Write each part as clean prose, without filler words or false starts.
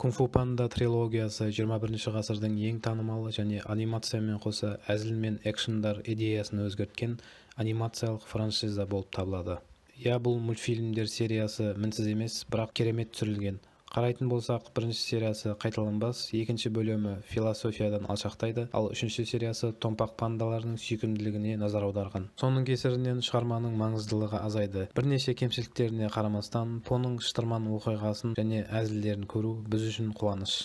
Кунг-фу панда трилогиясы 21 ғасырдың ең танымал және анимациямен қоса әзіл мен экшндар идеясын өзгерткен анимациялық франшиза болып табылады. Бұл мультфильмдер сериясы мінсіз емес, бірақ керемет түсірілген. Қарайтын болсақ, бірінші сериясы қайталанбас, екінші бөлімі философиядан алшақтайды, ал үшінші сериясы томпақ пандалардың сүйкімділігіне назар аударған. Соның кесірінен шығарманың маңыздылығы азайды. Бірнеше кемшіліктеріне қарамастан, Поның шытырман оқиғасын және әзілдерін көру біз үшін қуаныш.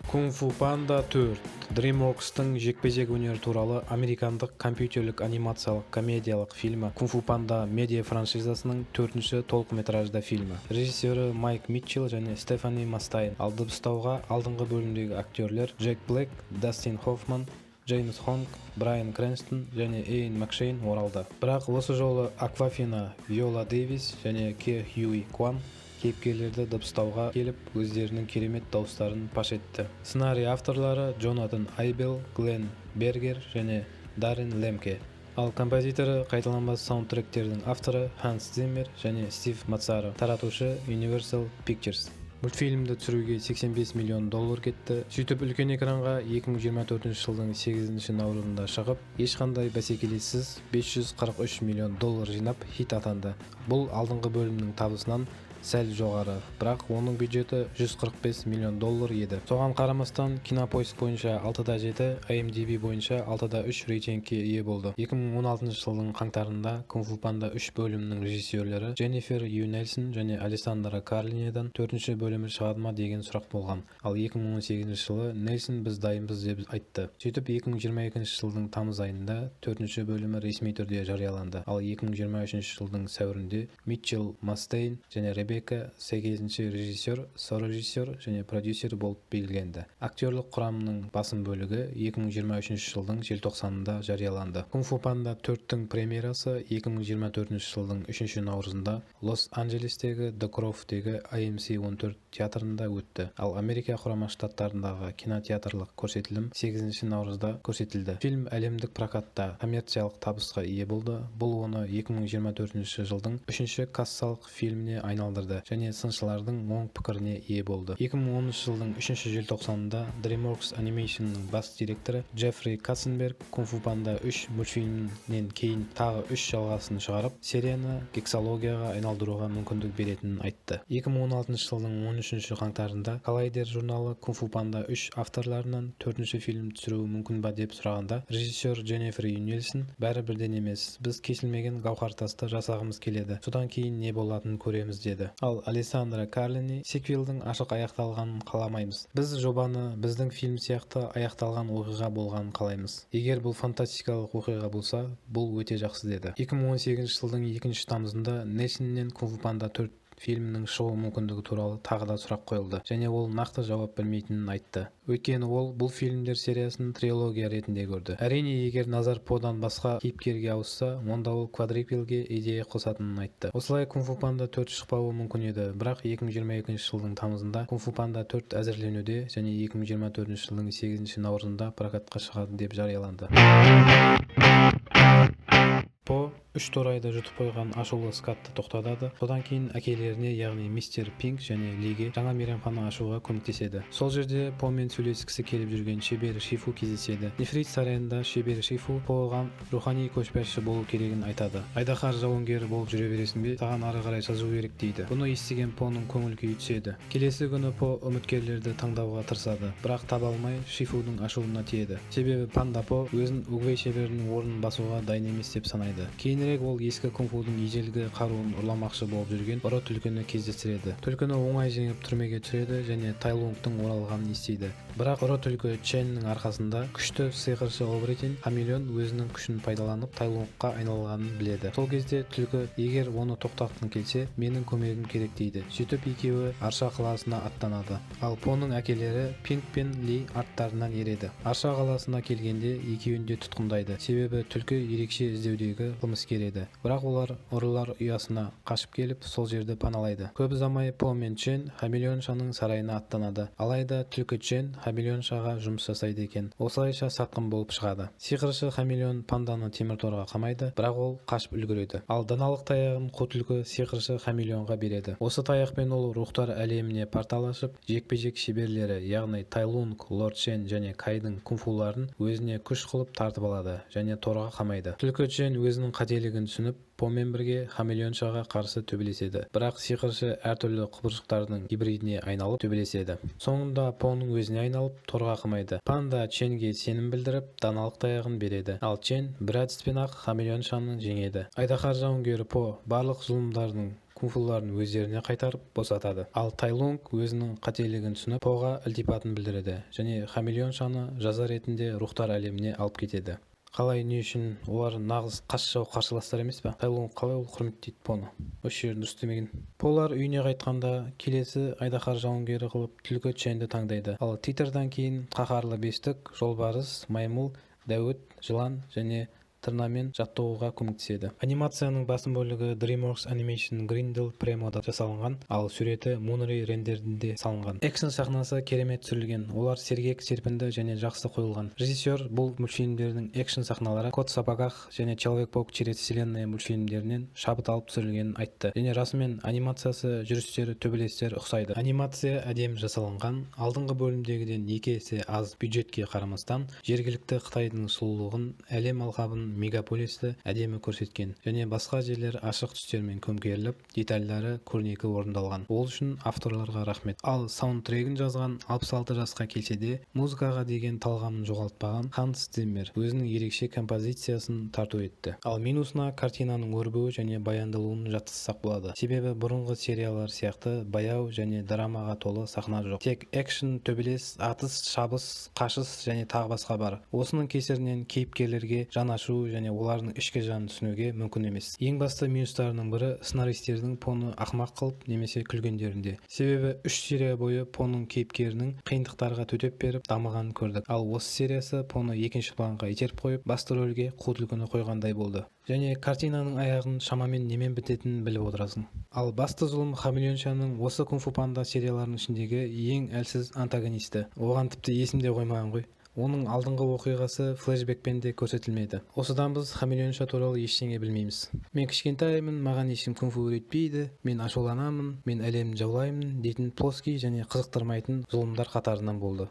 Кунг-фу панда 4. DreamWorks-тың жекпе-жек өнері туралы американдық компьютерлік анимациялық комедиялық фильмі Кунг-фу панда медиа франшизасының 4-ші толықметражды фильмі. Режиссері Майк Митчелл және Стефани Мастайн. Ал дыбыстауға алдыңғы бөлімдегі актерлер Джек Блек, Дастин Хоффман, Джеймс Хонг, Брайан Крэнстон және Эйн Макшейн оралды. Бірақ осы жолы Аквафина, Виола Дэвис және Ке Хьюи Кван кейіпкерлерді дыбыстауға келіп, өздерінің керемет дауыстарын паш етті. Сценарий авторлары Джонатан Айбел, Глен Бергер және Даррен Лемке. Ал композиторы қайталанбас саундтректердің авторы Ханс Зиммер және Стив Мацаро. Таратушы Universal Pictures. Мультфильмді түсіруге $85 миллион кетті. Сөйтіп үлкен экранға 2024 жылдың 8 наурызында шығып, ешқандай бәсекелессіз $543 миллион жинап хит атанды. Бұл алдыңғы бөлімнің табысынан сәл жоғары, бірақ оның бюджеті $145 миллион еді. Соған қарамастан, Кинопоиск бойынша 6.7, IMDb бойынша 6.3 рейтингке ие болды. 2016 жылдың қаңтарында Кунг-фу панда 3 бөлімнің режиссерлері Дженнифер Ю Нельсон және Алессандра Карлинеден 4-ші бөлімі шығады ма деген сұрақ болған. Ал 2018 жылы Нельсон біз дайынбыз деп айтты. Сөйтіп 2022 жылдың тамыз айында 4-ші бөлімі ресми түрде жарияланды. Ал 2023 жылдың сәуірінде Митчелл, Мастейн және Ребекка сәйкесінше режиссер, сорежиссер және продюсер болып белгіленді. Актерлік құрамының басым бөлігі 2023 жылдың желтоқсанында жарияланды. Кунг-фу панда 4-тің премьерасы 2024 жылдың 3 наурызында Лос-Анджелестегі The Grove'дегі AMC 14 театрында өтті. Ал Америка құрама штаттарындағы кинотеатрлық көрсетілім 8 наурызда көрсетілді. Фильм әлемдік прокатта коммерциялық табысқа ие болды. Бұл оны 2024 жылдың 3-ші кассалық фильміне айналдырды және сыншылардың оң пікіріне ие болды. 2010 жылдың 3 желтоқсанында DreamWorks Animation'ның бас директоры Джеффри Катценберг Кунг-фу панда 3 мультфильмінен кейін тағы 3 жалғасын шығарып, серияны гексологияға айналдыруға мүмкіндік беретінін айтты. 2016 жылдың 13 қаңтарында Collider журналы Кунг-фу панда 3 авторларынан 4-ші фильм түсіру мүмкін ба деп сұрағанда, режиссер Дженнифер Ю Нельсон бәрі бірден емес, біз кесілмеген гауһартасты жасағымыз келеді. Содан кейін не болатынын көреміз деді. Ал Алессандра Карлини сиквелдің ашық аяқталғанын қаламаймыз. Біз жобаны біздің фильм сияқты аяқталған оқиға болғанын қалаймыз. Егер бұл фантастикалық оқиға болса, бұл өте жақсы деді. 2018 жылдың 2 тамызында Нельсоннен Кунг-фу панда 4 фильмінің шығу мүмкіндігі туралы тағы да сұрақ қойылды және ол нақты жауап бермейтінін айтты. Өйткені ол бұл фильмдер сериясын трилогия ретінде көрді. Әрине, егер назар Подан басқа кейіпкерге ауысса, онда ол квадрипилге идея қосатынын айтты. Осылай Кунг-фу панда 4 шықпауы мүмкін еді, бірақ 2022 жылдың тамызында Кунг-фу панда 4 әзірленуде және 2024 жылдың 8 наурызында прокатқа шығады деп жарияланды. По 3 торайды жұтып қойған ашулы Скатты тоқтатады. Содан кейін әкелеріне, яғни мистер Пинк және Лиге жаңа мейрамхана ашуға көмектеседі. Сол жерде Помен сөйлескісі келіп жүрген шебер Шифу кездеседі. Нефрит сарайында шебер Шифу Поған рухани көшбасшы болу керегін айтады. Айдаһар жауынгері болып жүре бересің бе? Саған ары қарай жылжу керек дейді. Бұны естіген Поның көңіл күйі түседі. Келесі күні По үміткерлерді таңдауға тырысады, бірақ таба алмай Шифудың ашуына тиеді. Себебі панда По өзін Угвей шеберінің орнын басуға дайын емес деп санайды. Кейінірек ол ескі кунг-фудың ежелгі қаруын ұрламақшы болып жүрген ұры түлкіні кездестіреді. Түлкіні оңай жеңіп түрмеге түсіреді және Тайлонгтың оралғанын естиді. Бірақ ұры түлкі Ченнің арқасында күшті сиқыршы оборотень хамелеон өзінің күшін пайдаланып Тайлонгқа айналғанын біледі. Сол кезде түлкі, егер оны тоқтатқың келсе, менің көмегім керек дейді. Сөйтіп екеуі Арша қаласына аттанады. Ал Поның әкелері Пинк пен Ли арттарынан ереді. Арша қаласына келгенде екеуін де тұтқындайды. Себебі түлкі ерекше іздеудегі қылмыскер еді, бірақ олар ұрылар ұясына қашып келіп сол жерді паналайды. Көп ұзамай По мен Чен хамелеоншаның сарайына аттанады. Алайда түлкі Чен хамелеоншаға жұмыс жасайды екен. Осылайша сатқын болып шығады. Сиқыршы хамелеон панданы темір торға қамайды, бірақ ол қашып үлгереді. Ал даналық таяғын қу түлкі сиқыршы хамелеонға береді. Осы таяқпен ол рухтар әлеміне портал ашып, жекпе-жек шеберлері, яғни Тайлунг, Лорд Чен және Кайдың кунфуларын өзіне күш қылып тартып алады және торға қамайды. Түлкі Чен өзінің қателігін түсініп, Помен бірге хамелеоншаға қарсы төбелеседі, бірақ сиқыршы әртүрлі құбыршықтардың гибридіне айналып төбелеседі. Соңында Поның өзіне айналып торға қамайды. Панда Ченге сенім білдіріп, даналық таяғын береді, ал Чен бір әдіспен-ақ хамелеоншаны жеңеді. Айдаһар жауынгері По барлық зұлымдардың кунфуларын өздеріне қайтарып босатады. Ал Тайлунг өзінің қателігін түсініп, Поға ілтипатын білдіреді және хамелеоншаны жаза ретінде рухтар әлеміне алып кетеді. Қалай, не үшін? Олар нағыз қас жау қарсыластар емес пе? Тайлунг қалай ол құрметтейді Поны? Осы жерін дұрыс істемеген. Полар үйіне қайтқанда келесі айдаһар жауынгері қылып түлкі Ченді таңдайды. Ал титрдан кейін қаһарлы бестік, жолбарыс, маймыл, дәуіт, жылан және тырнамен жаттығуға көмектеседі. Анимацияның басым бөлігі DreamWorks Animation Grindel Premo'да жасалынған, ал суреті Moonray рендерінде салынған. Экшн сахнасы керемет түсірілген, олар сергек, серпінді және жақсы қойылған. Режиссер бұл мультфильмдердің экшн сахналары Кот в сапогах және Человек-паук через вселенная мультфильмдерінен шабыт алып түсірілгенін айтты. Және расымен анимациясы, жүрістері, төбелестер ұқсайды. Анимация әдемі жасалынған, алдыңғы бөлімдегіден 2 есе аз бюджетке қарамастан, жергілікті Қытайдың сұлулығын, әлем алқабын, мегаполисті әдемі көрсеткен және басқа жерлер ашық түстермен көмкеріліп, детальдары көрнекі орындалған. Ол үшін авторларға рахмет. Ал саундтрегін жазған 66 жасқа келсе де, музыкаға деген талғамын жоғалтпаған Ханс Циммер өзінің ерекше композициясын тарту етті. Ал минусына картинаның өрбуі және баяндалуын жатқызсақ болады. Себебі бұрынғы сериялар сияқты баяу және драмаға толы сахна жоқ. Тек экшн, төбелес, атыс, шабыс, қашыс және тағы басқа бар. Осының кесірінен кейіпкерлерге жан ашу және олардың ішкі жанын түсінуге мүмкін емес. Ең басты минустарының бірі сценаристердің Поны ақымақ қылып немесе күлгендерінде. Себебі 3 серия бойы Поның кейіпкерінің қиындықтарға төтеп беріп дамығанын көрдік. Ал осы сериясы Поны екінші планға итеріп қойып, басты рөлге қу түлкіні қойғандай болды. Және картинаның аяғын шамамен немен бітетінін біліп отырасың. Ал басты зұлым хамелеоншаның осы кунг-фу панда серияларының ішіндегі ең әлсіз антагонисті. Оған тіпті есімде қоймаған ғой. Оның алдыңғы оқиғасы флешбекпен де көрсетілмеді. Осыдан біз хамелеонша туралы ештеңе білмейміз. Мен кішкентаймын, маған ешкім кунг-фу үйретпейді, мен ашуланамын, мен әлемді жаулаймын дейтін плоский және қызықтырмайтын зұлымдар қатарынан болды.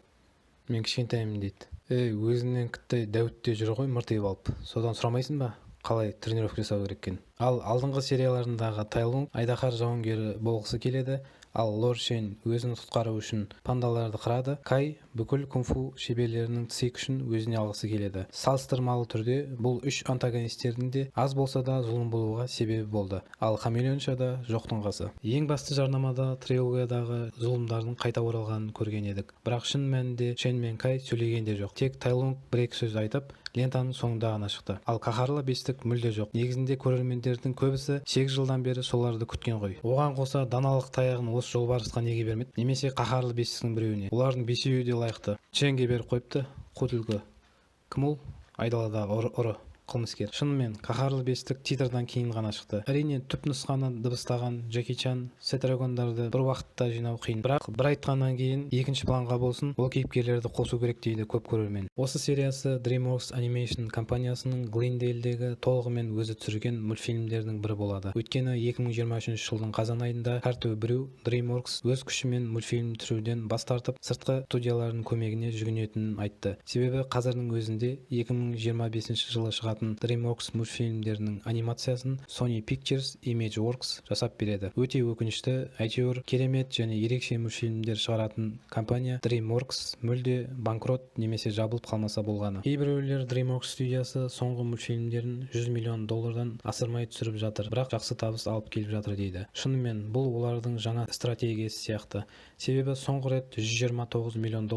Мен кішкентаймын дейді. Өзіңнен кіттай дәуітте жүр ғой мыртиып алып. Содан сұрамайсың ба? Қалай тренировка жасау керек екен? Ал алдыңғы серияларындағы Тайлунг айдаһар жауынгері болғысы келеді, ал Лорд Чен өзін құтқару үшін пандаларды қырады. Кай бүкіл кунг-фу шеберлерінің ци күшін өзіне алғысы келеді. Салыстырмалы түрде бұл 3 антагонистердің де аз болса да зұлым болуға себебі болды. Ал хамелеонша да жоқтың қасы. Ең басты жарнамада трилогиядағы зұлымдардың қайта оралғанын көрген едік. Бірақ шын мәнінде Чен мен Кай сөйлеген де жоқ. Тек Тайлунг бір-екі сөз айтып, лентаның соңында ғана шықты. Ал қаһарлы бестік мүлде жоқ. Негізінде көрермендердің көбісі 8 жылдан бері соларды күткен ғой. Оған қоса даналық таяғын осы жолбарысқа неге бермеді? Немесе қаһарлы бестіктің біреуіне? Олардың бесеуі де лайықты. Ченге беріп қойыпты. Қу түлкі. Кім ол? Айдаладағы ұры. Қылмыскер. Шынымен қаһарлы бестік титрдан кейін ғана шықты. Әрине түп нұсқаны дыбыстаған Джеки Чан сетрагондарды бір уақытта жинау қиын. Бірақ бір айтқаннан кейін екінші планға болсын, ол кейіпкерлерді қосу керек дейді көп көрермен. Осы сериясы DreamWorks Animation компаниясының Глендейлдегі толығымен өзі түсірген мультфильмдердің бірі болады. Өйткені 2023 жылдың қазан айында Карту Брю DreamWorks өз күшімен мультфильм түсіруден бас тартып, сыртқы студиялардың көмегіне жүгінетінін айтты. Себебі қазірдің өзінде 2025 жылы шығатын DreamWorks мультфильмдерінің анимациясын Sony Pictures Imageworks жасап береді. Өте өкінішті, әйтеуір керемет және ерекше мультфильмдер шығаратын компания DreamWorks мүлде банкрот немесе жабылып қалмаса болғаны. Кейбіреулер DreamWorks студиясы соңғы мультфильмдерін $100 миллион асырмай түсіріп жатыр, бірақ жақсы табыс алып келіп жатыр дейді. Шынымен бұл олардың жаңа стратегиясы сияқты. Себебі соңғы рет $129 миллион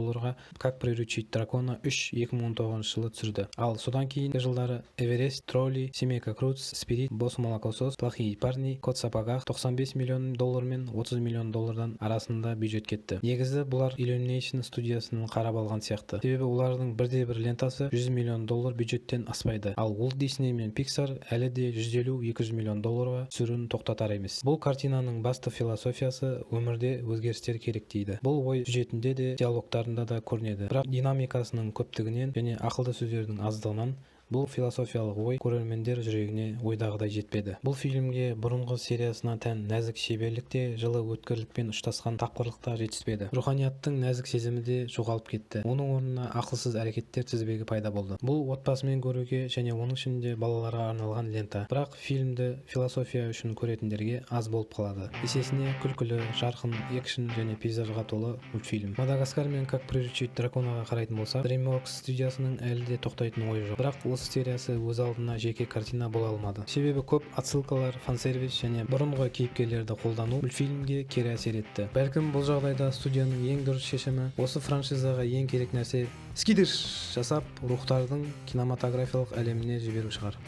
Как приручить дракона 3 2019 жылы түсірді. Ал содан кейінгі жылдары Эверест, Тролли, Семейка Крудс, Спирит, Босс Молокосос, Плохие парни, Кот в сапогах 95 миллион доллар мен 30 миллион доллардан арасында бюджет кетті. Негізі бұлар Illumination студиясының қарап алған сияқты. Себебі олардың бірде-бір лентасы 100 миллион доллар бюджеттен аспайды. Ал Walt Disney мен Pixar әлі де 150-200 миллион долларға түсіруін тоқтатар емес. Бұл картинаның басты философиясы өмірде өзгерістер керек дейді. Бұл ой сюжетінде де, диалогтарында да көрінеді. Бірақ динамикасының көптігінен және ақылды сөздердің аздығынан бұл философиялық ой көрермендер жүрегіне ойдағыдай жетпеді. Бұл фильмге бұрынғы сериясына тән нәзік шеберлік те, жылы өткірлікпен ұштасқан тапқырлық та жетіспеді. Руханияттың нәзік сезімі де жоғалып кетті. Оның орнына ақылсыз әрекеттер тізбегі пайда болды. Бұл отбасымен көруге және оның ішінде балаларға арналған лента. Бірақ фильмді философия үшін көретіндерге аз болып қалады. Есесіне күлкілі, жарқын, экшн және пейзажға толы мультфильм. Мадагаскар мен Как приручить драконаға қарайтын болсақ, DreamWorks студиясының әлі де тоқтайтын ойы жоқ. Бірақ сериясы өз алдына жеке картина бола алмады. Себебі көп отсылкалар, фансервис және бұрынғы кейіпкерлерді қолдану мультфильмге кері әсер етті. Бәлкім бұл жағдайда студияның ең дұрыс шешімі осы франшизаға ең керек нәрсе скидыш жасап рухтардың кинематографиялық әлеміне жіберу шығар.